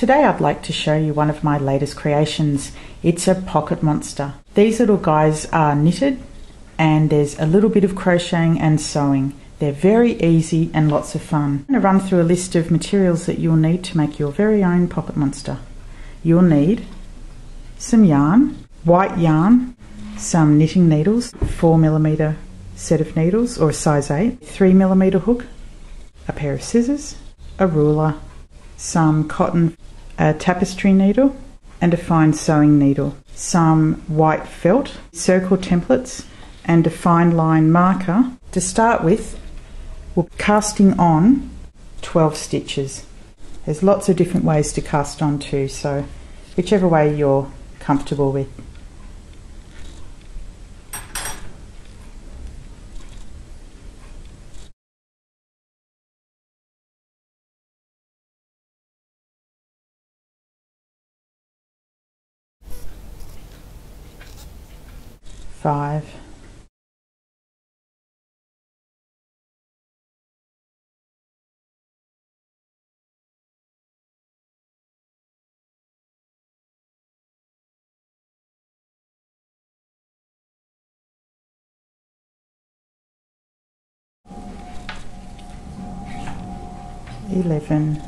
Today I'd like to show you one of my latest creations. It's a pocket monster. These little guys are knitted and there's a little bit of crocheting and sewing. They're very easy and lots of fun. I'm going to run through a list of materials that you'll need to make your very own pocket monster. You'll need some yarn, white yarn, some knitting needles, 4mm set of needles or a size 8, 3mm hook, a pair of scissors, a ruler, some cotton, a tapestry needle and a fine sewing needle, some white felt, circle templates and a fine line marker. To start with, we're casting on 12 stitches. There's lots of different ways to cast on too, so whichever way you're comfortable with. Five, 11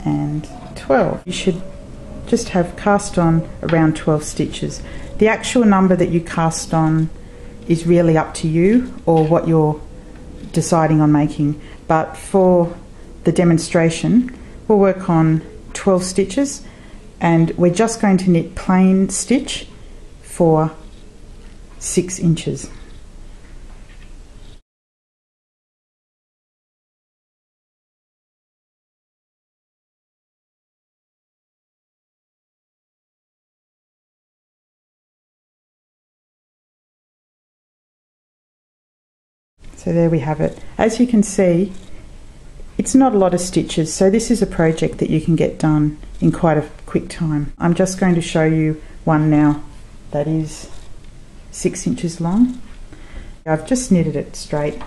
and 12. You should just have cast on around 12 stitches. The actual number that you cast on is really up to you or what you're deciding on making, but for the demonstration we'll work on 12 stitches and we're just going to knit plain stitch for 6 inches. So there we have it. As you can see, it's not a lot of stitches, so this is a project that you can get done in quite a quick time. I'm just going to show you one now that is 6 inches long. I've just knitted it straight.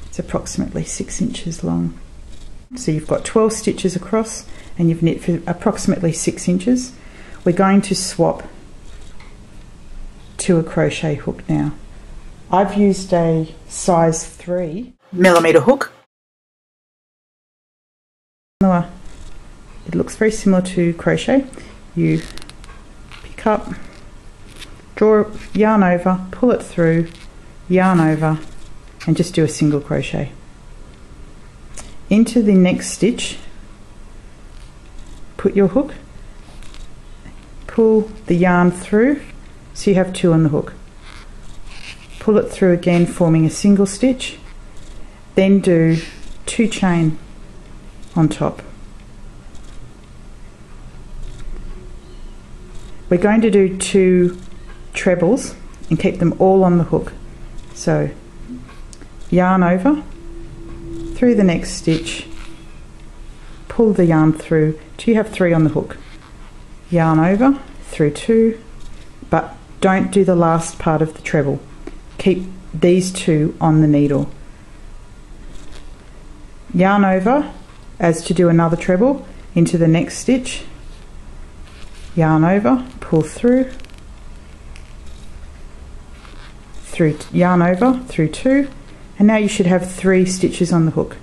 It's approximately 6 inches long. So you've got 12 stitches across and you've knit for approximately 6 inches. We're going to swap to a crochet hook now. I've used a size 3mm hook. It looks very similar to crochet. You pick up, draw yarn over, pull it through, yarn over and just do a single crochet. Into the next stitch, put your hook, pull the yarn through so you have 2 on the hook. Pull it through again, forming a single stitch, then do 2 chain on top. We're going to do 2 trebles and keep them all on the hook. So yarn over, through the next stitch, pull the yarn through till you have 3 on the hook. Yarn over, through 2, but don't do the last part of the treble. Keep these 2 on the needle. Yarn over as to do another treble into the next stitch. Yarn over, pull through, yarn over, through 2, and now you should have 3 stitches on the hook.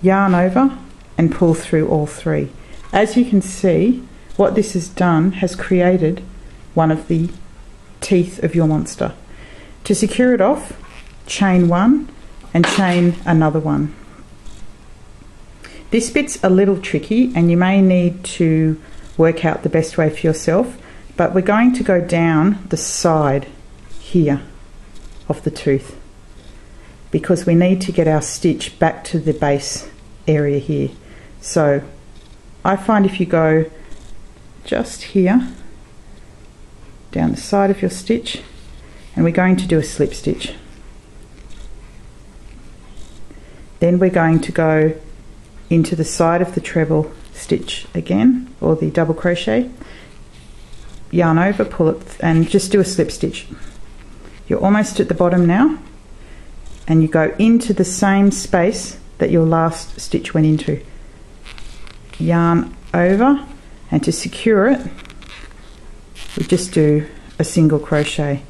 Yarn over and pull through all 3. As you can see, what this has done has created one of the teeth of your monster. To secure it off, chain 1 and chain another 1. This bit's a little tricky and you may need to work out the best way for yourself, but we're going to go down the side here of the tooth because we need to get our stitch back to the base area here. So I find if you go just here down the side of your stitch, and we're going to do a slip stitch. Then we're going to go into the side of the treble stitch again, or the double crochet, yarn over, pull it and just do a slip stitch. You're almost at the bottom now and you go into the same space that your last stitch went into. Yarn over, and to secure it we just do a single crochet.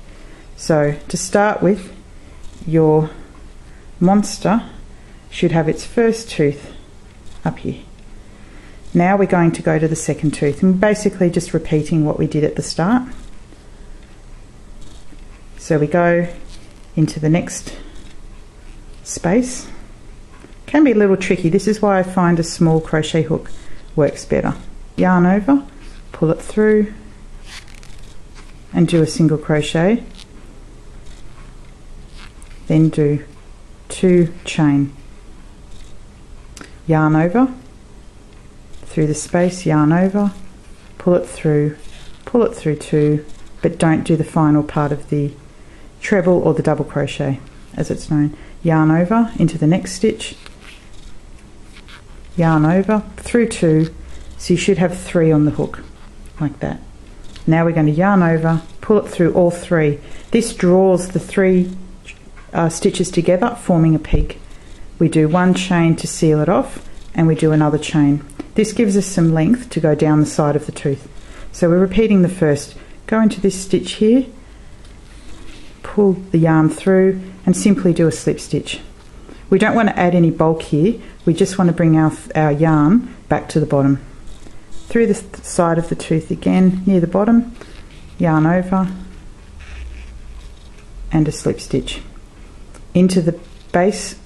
So to start with, your monster should have its first tooth up here. Now we're going to go to the second tooth, and basically just repeating what we did at the start. So we go into the next space. Can be a little tricky, this is why I find a small crochet hook works better. Yarn over, pull it through and do a single crochet, then do 2 chain, yarn over, through the space, yarn over, pull it through 2, but don't do the final part of the treble or the double crochet as it's known. Yarn over into the next stitch, yarn over, through 2, so you should have 3 on the hook, like that. Now we're going to yarn over, pull it through all 3. This draws the 3 stitches together, forming a peak. We do 1 chain to seal it off, and we do another chain. This gives us some length to go down the side of the tooth. So we're repeating the first. Go into this stitch here, pull the yarn through, and simply do a slip stitch. We don't want to add any bulk here, we just want to bring our yarn back to the bottom. Through the side of the tooth again, near the bottom, yarn over, and a slip stitch. Into the base,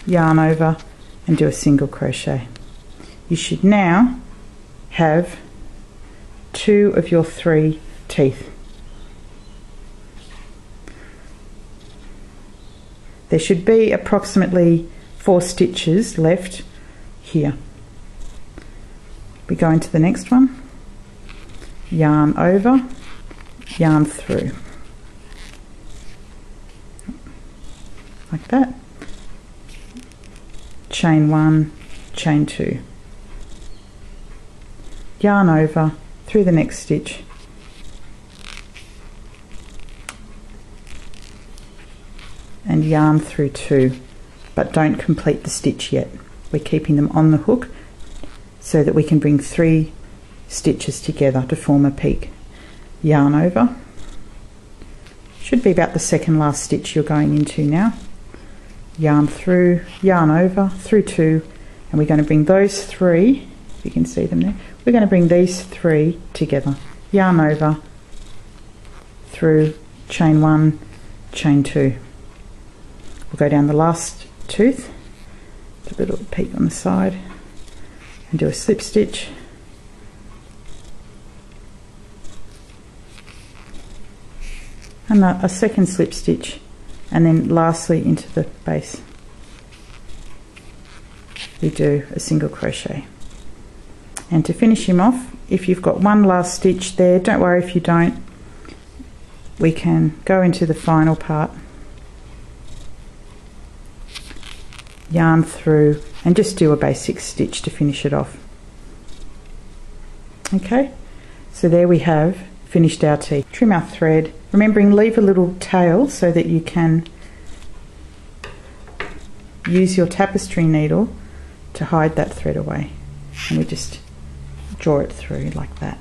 yarn over, and do a single crochet. You should now have 2 of your 3 teeth. There should be approximately 4 stitches left here. We go into the next one, yarn over, yarn through, like that, chain 1, chain 2, yarn over, through the next stitch, and yarn through 2, but don't complete the stitch yet. We're keeping them on the hook so that we can bring 3 stitches together to form a peak. Yarn over, should be about the second last stitch you're going into now. Yarn through, yarn over, through 2, and we're going to bring those 3, if you can see them there, we're going to bring these 3 together. Yarn over, through, chain 1, chain 2. We'll go down the last tooth, a little peak on the side, and do a slip stitch, and a second slip stitch, and then lastly into the base we do a single crochet. And to finish him off, if you've got one last stitch there, don't worry if you don't, we can go into the final part, yarn through, and just do a basic stitch to finish it off. Okay, so there we have finished our teeth. Trim our thread, remembering leave a little tail so that you can use your tapestry needle to hide that thread away, and we just draw it through like that.